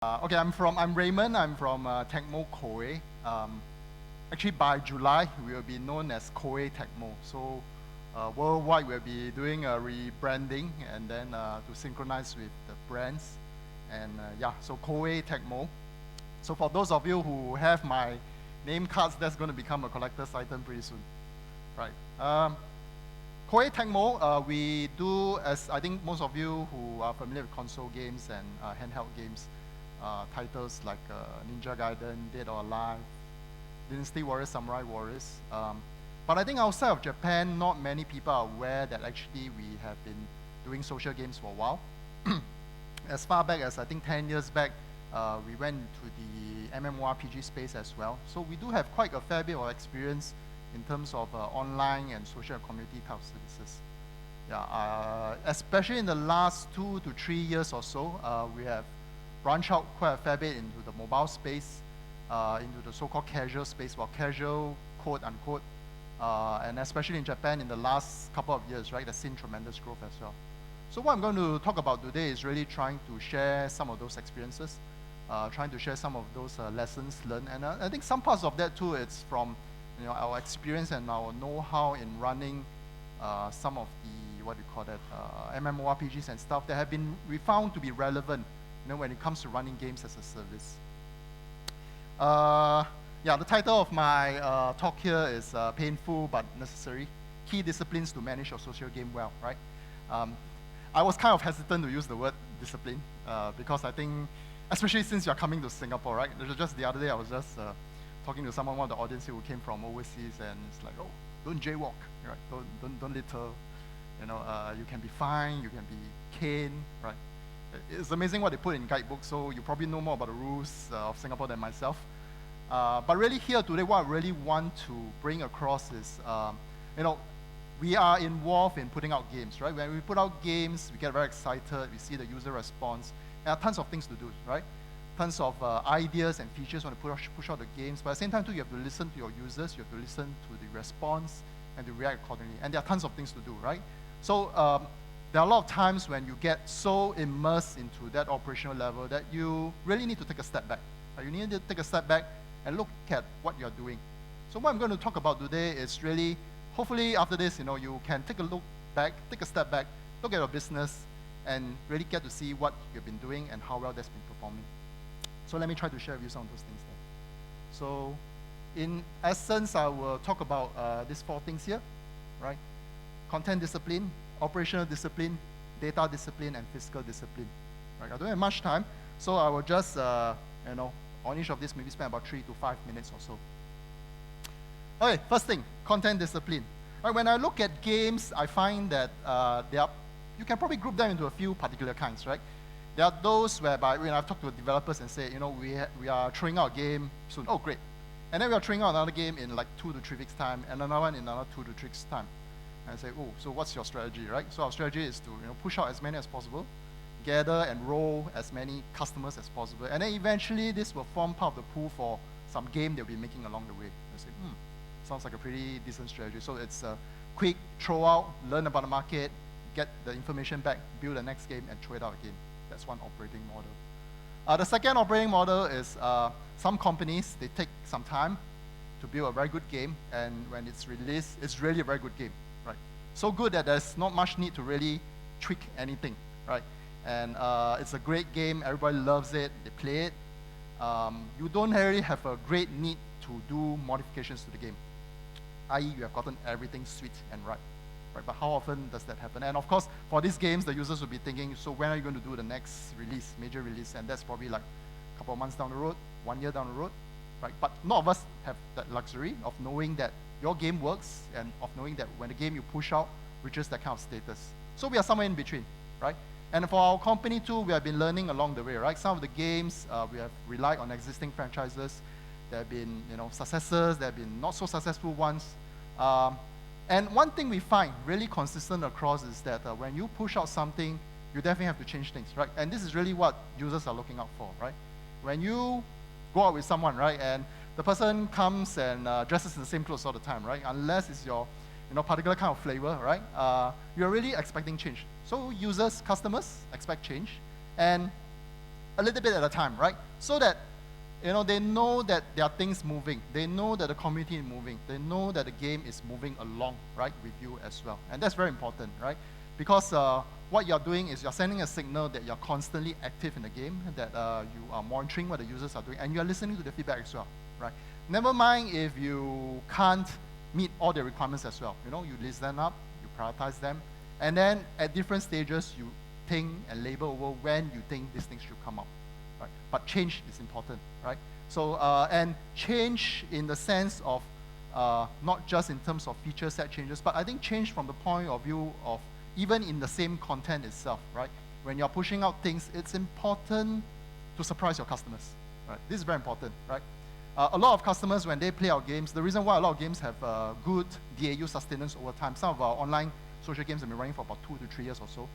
I'm Raymond. I'm from Tecmo Koei. Actually, by July, we will be known as Koei Tecmo. So, worldwide, we'll be doing a rebranding and then to synchronize with the brands. So Koei Tecmo. So, for those of you who have my name cards, that's going to become a collector's item pretty soon. Right. Koei Tecmo, we do, as I think most of you who are familiar with console games and handheld games, titles like Ninja Gaiden, Dead or Alive, Dynasty Warriors, Samurai Warriors. But I think outside of Japan, not many people are aware that actually we have been doing social games for a while. As far back as I think 10 years back, we went to the MMORPG space as well. So we do have quite a fair bit of experience in terms of online and social community type of services. Especially in the last 2 to 3 years or so, we have branched out quite a fair bit into the mobile space, into the so-called casual space, casual, quote unquote, and especially in Japan in the last couple of years, right, that's seen tremendous growth as well. So what I'm going to talk about today is really trying to share some of those experiences, trying to share some of those lessons learned, and I think some parts of that too, it's from our experience and our know-how in running some of the, MMORPGs and stuff that have been we found to be relevant when it comes to running games as a service. The title of my talk here is Painful but Necessary, Key Disciplines to Manage Your Social Game Well, right? I was kind of hesitant to use the word discipline because I think, especially since you're coming to Singapore, right? Just the other day I was just talking to someone, one of the audience who came from overseas, and it's like, oh, don't jaywalk, right? Don't litter, you can be fined, you can be caned, right? It's amazing what they put in guidebooks, so you probably know more about the rules of Singapore than myself. But really here today, what I really want to bring across is, we are involved in putting out games, right? When we put out games, we get very excited, we see the user response. There are tons of things to do, right? Tons of ideas and features when you push out the games, but at the same time too, you have to listen to your users, you have to listen to the response, and to react accordingly. And there are tons of things to do, right? So, there are a lot of times when you get so immersed into that operational level that you really need to take a step back. You need to take a step back and look at what you're doing. So what I'm going to talk about today is really, hopefully after this, you can take a look back, take a step back, look at your business, and really get to see what you've been doing and how well that's been performing. So let me try to share with you some of those things then. So in essence, I will talk about these 4 things here, right? Content discipline, operational discipline, data discipline, and physical discipline. Right? I don't have much time, so I will just, on each of these, maybe spend about 3 to 5 minutes or so. Okay, first thing, content discipline. Right, when I look at games, I find that you can probably group them into a few particular kinds, right? There are those whereby when I've talked to developers and say, we are throwing out a game soon. Oh, great. And then we are throwing out another game in like 2 to 3 weeks' time, and another one in another 2 to 3 weeks' time. And I say, oh, so what's your strategy, right? So our strategy is to push out as many as possible, gather and roll as many customers as possible, and then eventually this will form part of the pool for some game they'll be making along the way. I say, sounds like a pretty decent strategy. So it's a quick throw out, learn about the market, get the information back, build the next game, and throw it out again. That's one operating model. The second operating model is some companies, they take some time to build a very good game, and when it's released, it's really a very good game. Right? So good that there's not much need to really tweak anything, right? And it's a great game, everybody loves it, they play it. You don't really have a great need to do modifications to the game, i.e. you have gotten everything sweet and right? But how often does that happen? And of course, for these games, the users will be thinking, so when are you going to do the next release, major release? And that's probably like a couple of months down the road, 1 year down the road, right? But none of us have that luxury of knowing that your game works and of knowing that when the game you push out reaches that kind of status. So we are somewhere in between, right? And for our company too, we have been learning along the way, right? Some of the games, we have relied on existing franchises. There have been, successes, there have been not so successful ones. And one thing we find really consistent across is that when you push out something, you definitely have to change things, right? And this is really what users are looking out for, right? When you go out with someone, right, and the person comes and dresses in the same clothes all the time, right? Unless it's your particular kind of flavor, right? You're really expecting change. So users, customers expect change. And a little bit at a time, right? So that they know that there are things moving. They know that the community is moving. They know that the game is moving along, right, with you as well. And that's very important, right? Because what you're doing is you're sending a signal that you're constantly active in the game, that you are monitoring what the users are doing, and you're listening to the feedback as well, right? Never mind if you can't meet all the requirements as well. You list them up, you prioritize them, and then at different stages, you think and label over when you think these things should come up. Right? But change is important, right? So, and change in the sense of not just in terms of feature set changes, but I think change from the point of view of even in the same content itself, right? When you're pushing out things, it's important to surprise your customers, right? This is very important, right? A lot of customers, when they play our games, the reason why a lot of games have good DAU sustenance over time, some of our online social games have been running for about 2 to 3 years or so,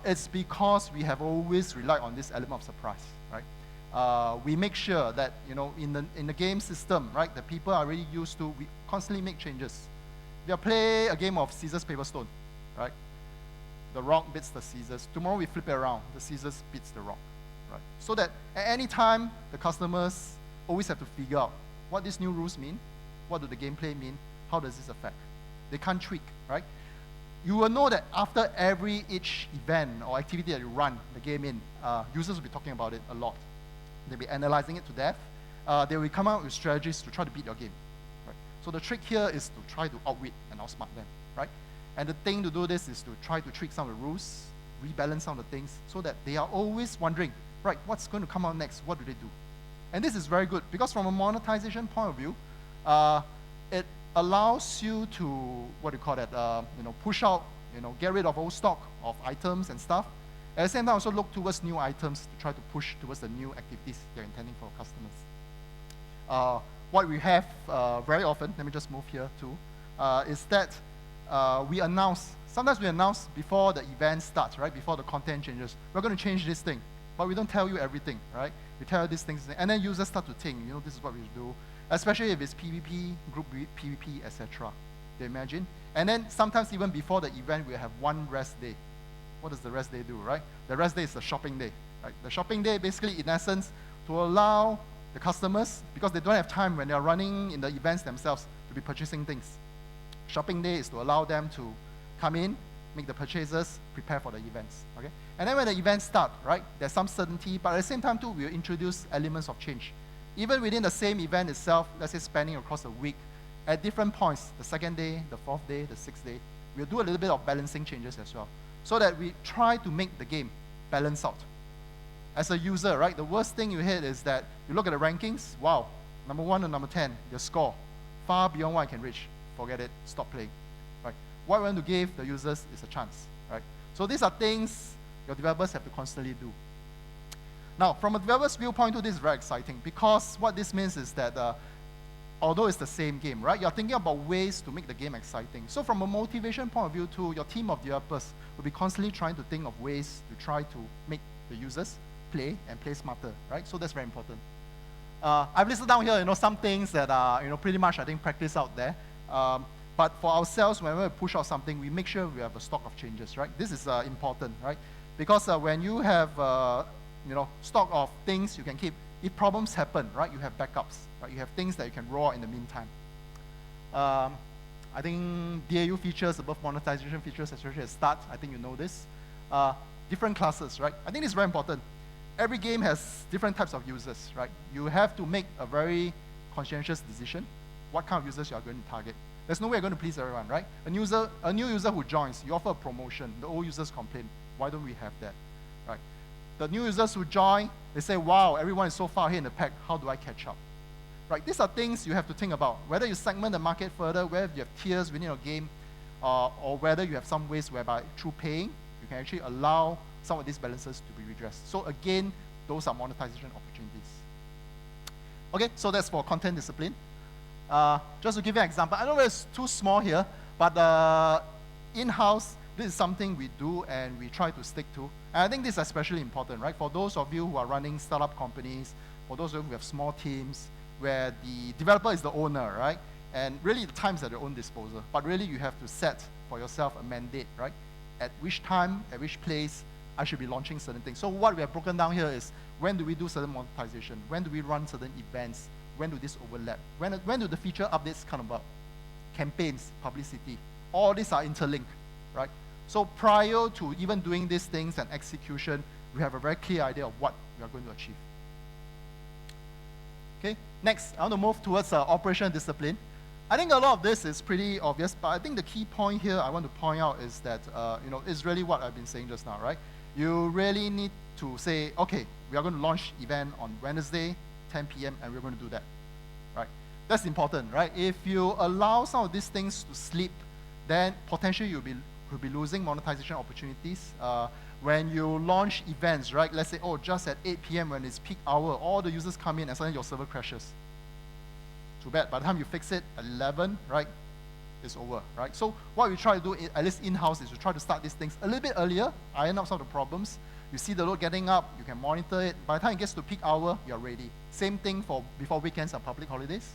it's because we have always relied on this element of surprise, right? We make sure that in the game system, right, that people are really used to, we constantly make changes. We play a game of scissors, paper, stone, right? The rock beats the scissors. Tomorrow we flip it around. The scissors beats the rock, right? So that at any time, the customers always have to figure out what these new rules mean, what do the gameplay mean, how does this affect? They can't tweak, right? You will know that after each event or activity that you run the game in, users will be talking about it a lot. They'll be analyzing it to death. They will come out with strategies to try to beat your game. Right? So the trick here is to try to outwit and outsmart them. Right? And the thing to do this is to try to tweak some of the rules, rebalance some of the things, so that they are always wondering, right, what's going to come out next? What do they do? And this is very good, because from a monetization point of view, it allows you to, push out, get rid of old stock of items and stuff. At the same time, also look towards new items to try to push towards the new activities they're intending for customers. What we have very often, let me just move here too, is that sometimes we announce before the event starts, right, before the content changes, we're going to change this thing, but we don't tell you everything, right? We tell you these things, and then users start to think, this is what we do, especially if it's PvP, group PvP, etc. They imagine. And then sometimes even before the event, we have one rest day. What does the rest day do, right? The rest day is the shopping day, right? The shopping day basically, in essence, to allow the customers, because they don't have time when they're running in the events themselves, to be purchasing things. Shopping day is to allow them to come in, make the purchases, prepare for the events, okay? And then when the events start, right, there's some certainty, but at the same time too, we'll introduce elements of change. Even within the same event itself, let's say spanning across a week, at different points, the second day, the fourth day, the sixth day, we'll do a little bit of balancing changes as well, so that we try to make the game balance out. As a user, right, the worst thing you hit is that you look at the rankings, wow, number 1 to number 10, your score, far beyond what I can reach. Forget it, stop playing, right? What we want to give the users is a chance, right? So these are things your developers have to constantly do. Now, from a developer's viewpoint, this is very exciting, because what this means is that although it's the same game, right, you're thinking about ways to make the game exciting. So from a motivation point of view too, your team of developers will be constantly trying to think of ways to try to make the users play and play smarter, right? So that's very important. I've listed down here, some things that are, pretty much, I think, practice out there. But for ourselves, whenever we push out something, we make sure we have a stock of changes, right? This is important, right? Because when you have, stock of things you can keep, if problems happen, right, you have backups, right? You have things that you can roll out in the meantime. I think DAU features above monetization features, especially at start, I think you know this. Different classes, right? I think it's very important. Every game has different types of users, right? You have to make a very conscientious decision what kind of users you are going to target. There's no way you're going to please everyone, right? A new user who joins, you offer a promotion. The old users complain. Why don't we have that, right? The new users who join, they say, wow, everyone is so far ahead in the pack. How do I catch up? Right? These are things you have to think about. Whether you segment the market further, whether you have tiers within your game, or whether you have some ways whereby through paying, you can actually allow some of these balances to be redressed. So again, those are monetization opportunities. Okay, so that's for content discipline. Just to give you an example, I know it's too small here, but in-house, this is something we do and we try to stick to. And I think this is especially important, right? For those of you who are running startup companies, for those of you who have small teams, where the developer is the owner, right? And really the time's at your own disposal. But really you have to set for yourself a mandate, right? At which time, at which place, I should be launching certain things. So what we have broken down here is when do we do certain monetization? When do we run certain events? When do this overlap? When do the feature updates come about? Campaigns, publicity, all these are interlinked, right? So prior to even doing these things and execution, we have a very clear idea of what we are going to achieve. Okay, next, I want to move towards operational discipline. I think a lot of this is pretty obvious, but I think the key point here I want to point out is that, it's really what I've been saying just now, right? You really need to say, okay, we are going to launch event on Wednesday, 10 p.m., and we're going to do that, right? That's important, right? If you allow some of these things to slip, then potentially you'll be losing monetization opportunities. When you launch events, right? Let's say, just at 8 p.m. when it's peak hour, all the users come in and suddenly your server crashes. Too bad. By the time you fix it at 11, right, it's over, right? So what we try to do, at least in-house, is to try to start these things a little bit earlier, iron out some of the problems. You see the load getting up, you can monitor it. By the time it gets to peak hour, you're ready. Same thing for before weekends and public holidays.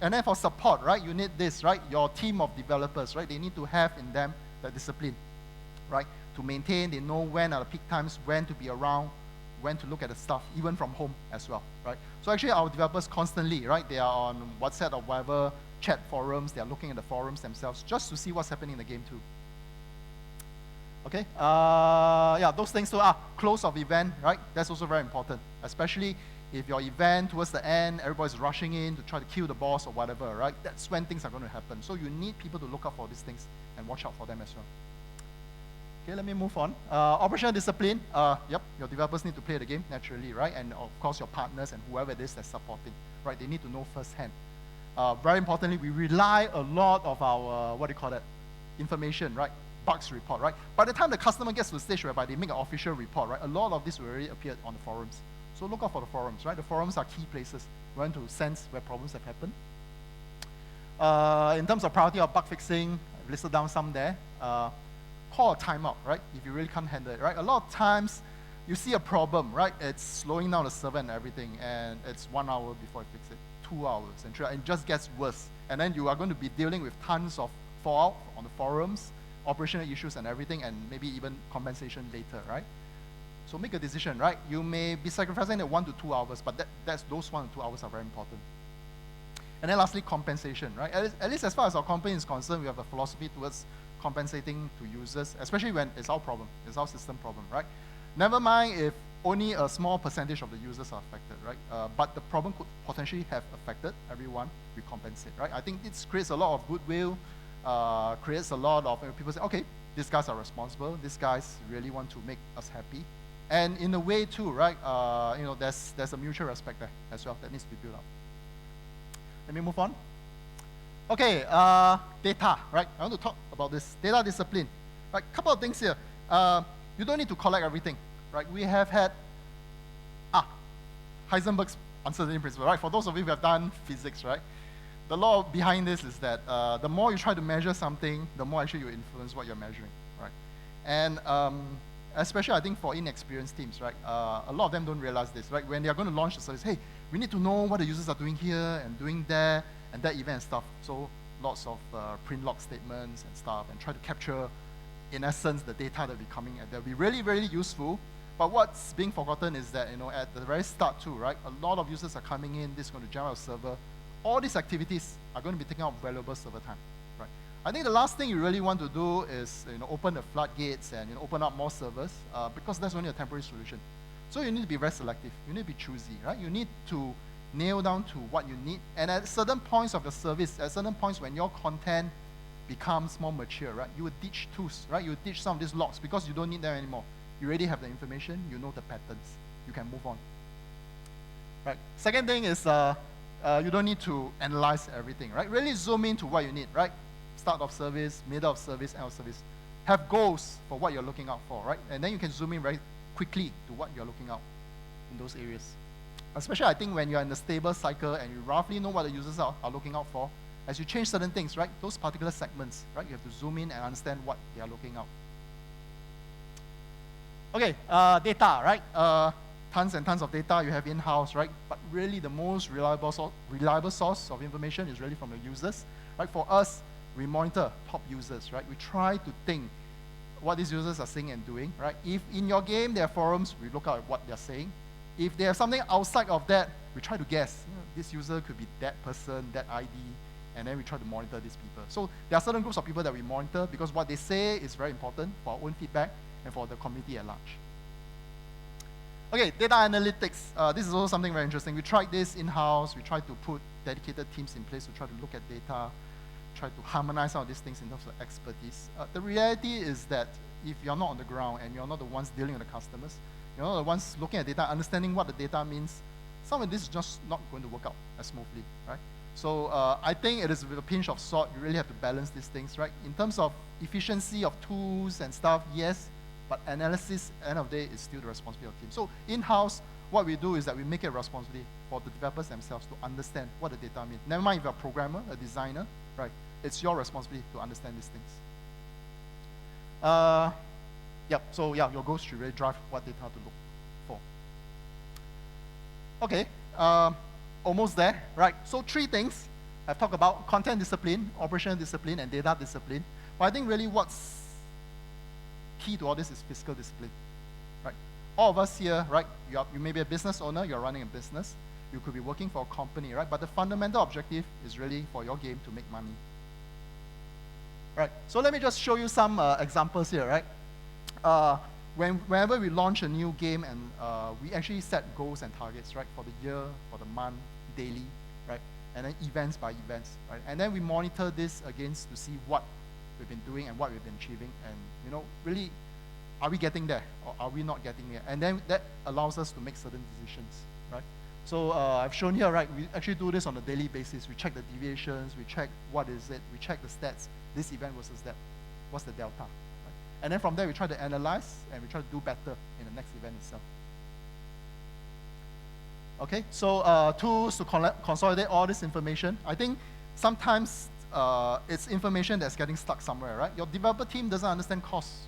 And then for support, right, you need this, right? Your team of developers, right? They need to have in them the discipline, right? To maintain, they know when are the peak times, when to be around, when to look at the stuff, even from home as well, right? So actually our developers constantly, right, they are on WhatsApp or whatever, chat forums, they are looking at the forums themselves just to see what's happening in the game too. Okay, those things too. Close of event, right? That's also very important, especially if your event towards the end, everybody's rushing in to try to kill the boss or whatever, right? That's when things are going to happen. So you need people to look out for these things and watch out for them as well. Okay, let me move on. Operational discipline. Your developers need to play the game naturally, right? And of course, your partners and whoever it is that's supporting, right? They need to know firsthand. Very importantly, we rely a lot of our, information, right? Bugs report, right? By the time the customer gets to the stage whereby they make an official report, right? A lot of this will already appear on the forums. So look out for the forums, right? The forums are key places. We want to sense where problems have happened. In terms of priority of bug fixing, I've listed down some there. Call a timeout, right? If you really can't handle it, right? A lot of times, you see a problem, right? It's slowing down the server and everything, and it's 1 hour before you fix it, 2 hours, and it just gets worse. And then you are going to be dealing with tons of fallout on the forums, operational issues and everything, and maybe even compensation later, right? So make a decision, right? You may be sacrificing the 1 to 2 hours, but those 1 to 2 hours are very important. And then lastly, compensation, right? At least as far as our company is concerned, we have a philosophy towards compensating to users, especially when it's our problem, it's our system problem, right? Never mind if only a small percentage of the users are affected, right? But the problem could potentially have affected everyone, we compensate, right? I think it creates a lot of goodwill, creates a lot of people say, okay, these guys are responsible, these guys really want to make us happy. And in a way too, right, there's a mutual respect there as well that needs to be built up. Let me move on. Okay, data, right? I want to talk about this. Data discipline. Right, couple of things here. You don't need to collect everything, right? We have had, Heisenberg's uncertainty principle, right? For those of you who have done physics, right? The law behind this is that the more you try to measure something, the more actually you influence what you're measuring, right? And especially I think for inexperienced teams, right? A lot of them don't realize this, right? When they are going to launch the service, hey, we need to know what the users are doing here and doing there, and that event and stuff. So lots of print log statements and stuff, and try to capture, in essence, the data that will be coming, and they'll be really, really useful. But what's being forgotten is that, at the very start too, right? A lot of users are coming in, this is going to jam our server. All these activities are going to be taking up valuable server time, right? I think the last thing you really want to do is, open the floodgates and open up more servers, because that's only a temporary solution. So you need to be very selective. You need to be choosy, right? You need to nail down to what you need. And at certain points of the service, at certain points when your content becomes more mature, right? You would ditch tools, right? You would ditch some of these logs because you don't need them anymore. You already have the information, you know the patterns. You can move on. Right? Second thing is you don't need to analyze everything, right? Really zoom into what you need, right? Start of service, middle of service, end of service. Have goals for what you're looking out for, right? And then you can zoom in very quickly to what you're looking out in those areas. Especially I think when you're in a stable cycle and you roughly know what the users are looking out for, as you change certain things, right? Those particular segments, right? You have to zoom in and understand what they are looking out. Okay, data, right? Tons and tons of data you have in-house, right? But really the most reliable source of information is really from the users, right? For us, we monitor top users, right? We try to think, what these users are saying and doing, right? If in your game there are forums, we look out at what they're saying. If they have something outside of that, we try to guess. This user could be that person, that ID, and then we try to monitor these people. So there are certain groups of people that we monitor because what they say is very important for our own feedback and for the community at large. Okay, data analytics. This is also something very interesting. We tried this in-house. We tried to put dedicated teams in place to try to look at data, try to harmonize some of these things in terms of expertise. The reality is that if you're not on the ground and you're not the ones dealing with the customers, you're not the ones looking at data, understanding what the data means, some of this is just not going to work out as smoothly, right? So I think it is with a pinch of salt. You really have to balance these things, right? In terms of efficiency of tools and stuff, yes, but analysis, at the end of the day, is still the responsibility of the team. So in-house, what we do is that we make it a responsibility for the developers themselves to understand what the data means. Never mind if you're a programmer, a designer, right? It's your responsibility to understand these things. So your goals should really drive what data to look for. Okay, almost there, right? So 3 things I've talked about: content discipline, operational discipline, and data discipline. But I think really what's key to all this is fiscal discipline, right? All of us here, right? You may be a business owner, you're running a business, you could be working for a company, right? But the fundamental objective is really for your game to make money. Right, so let me just show you some examples here, right? Whenever we launch a new game and we actually set goals and targets, right? For the year, for the month, daily, right? And then events by events, right? And then we monitor this against to see what we've been doing and what we've been achieving, and really, are we getting there or are we not getting there? And then that allows us to make certain decisions, right? So I've shown here, right? We actually do this on a daily basis. We check the deviations, we check what is it, we check the stats. This event versus that, what's the delta? Right? And then from there, we try to analyze and we try to do better in the next event itself. Okay, so tools to consolidate all this information. I think sometimes it's information that's getting stuck somewhere, right? Your developer team doesn't understand costs,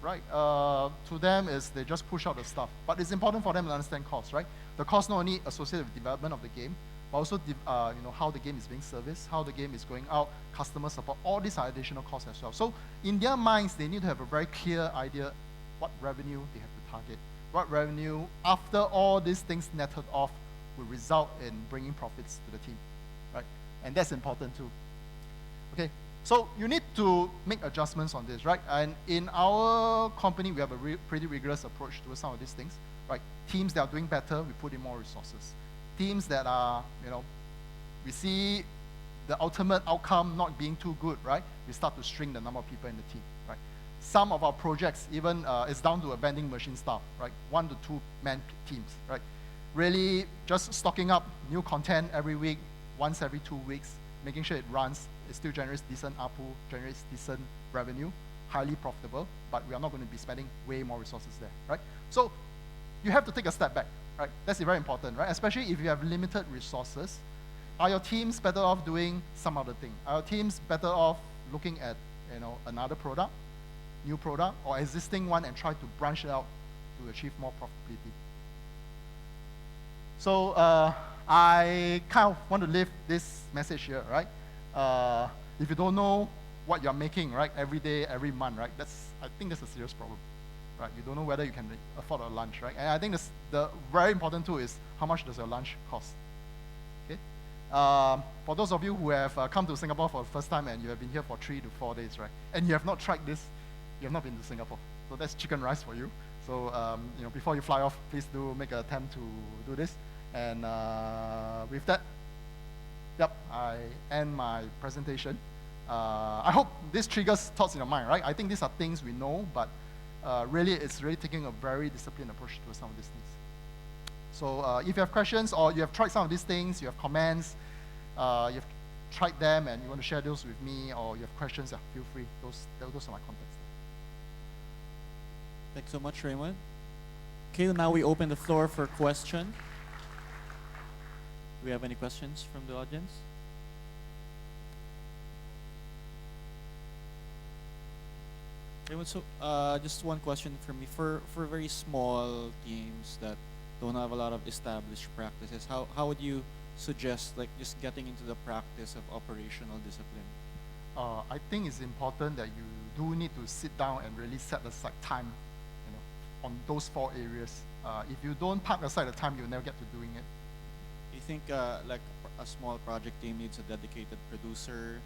right? To them, they just push out the stuff. But it's important for them to understand costs, right? The cost not only associated with development of the game, but also how the game is being serviced, how the game is going out, customer support. All these are additional costs as well. So in their minds, they need to have a very clear idea what revenue they have to target, what revenue, after all these things netted off, will result in bringing profits to the team, right? And that's important too. Okay, so you need to make adjustments on this, right? And in our company, we have a pretty rigorous approach to some of these things, right? Teams that are doing better, we put in more resources. Teams that are, we see the ultimate outcome not being too good, right? We start to shrink the number of people in the team, right? Some of our projects even is down to a vending machine staff, right? 1 to 2 man teams, right? Really just stocking up new content every week, once every 2 weeks, making sure it runs, it still generates decent ARPU, generates decent revenue, highly profitable, but we are not going to be spending way more resources there, right? So you have to take a step back, right? That's very important, right? Especially if you have limited resources. Are your teams better off doing some other thing? Are your teams better off looking at another product, new product, or existing one and try to branch it out to achieve more profitability? So I kind of want to leave this message here, right? If you don't know what you're making, right, every day, every month, right, I think that's a serious problem, right? You don't know whether you can afford a lunch, right? And I think the very important tool is how much does your lunch cost, okay? For those of you who have come to Singapore for the first time and you have been here for 3 to 4 days, right, and you have not tried this, you have not been to Singapore. So that's chicken rice for you. So before you fly off, please do make an attempt to do this. And with that, I end my presentation. I hope this triggers thoughts in your mind, right? I think these are things we know, but really it's really taking a very disciplined approach to some of these things. So if you have questions or you have tried some of these things, you have comments, you've tried them and you want to share those with me, or you have questions, feel free. Those are my contacts. Thanks so much, Raymond. Okay, now we open the floor for question. Do we have any questions from the audience? Raymond, so just one question from me. For very small teams that don't have a lot of established practices, how would you suggest just getting into the practice of operational discipline? I think it's important that you do need to sit down and really set aside time, on those 4 areas. If you don't park aside the time, you'll never get to doing it. Do you think like a small project team needs a dedicated producer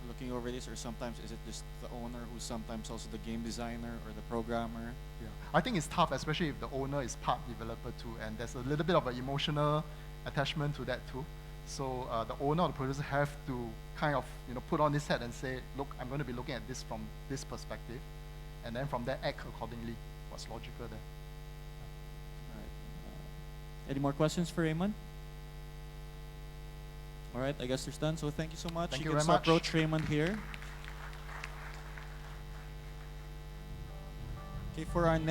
looking over this, or sometimes is it just the owner who's sometimes also the game designer or the programmer? Yeah. I think it's tough, especially if the owner is part developer too, and there's a little bit of an emotional attachment to that too. So the owner or the producer have to kind of put on this hat and say, look, I'm going to be looking at this from this perspective, and then from there act accordingly. What's logical there? All right. Any more questions for Raymond? All right, I guess there's done. So thank you so much. Thank you you can very much. approach Raymond here. Okay, for our next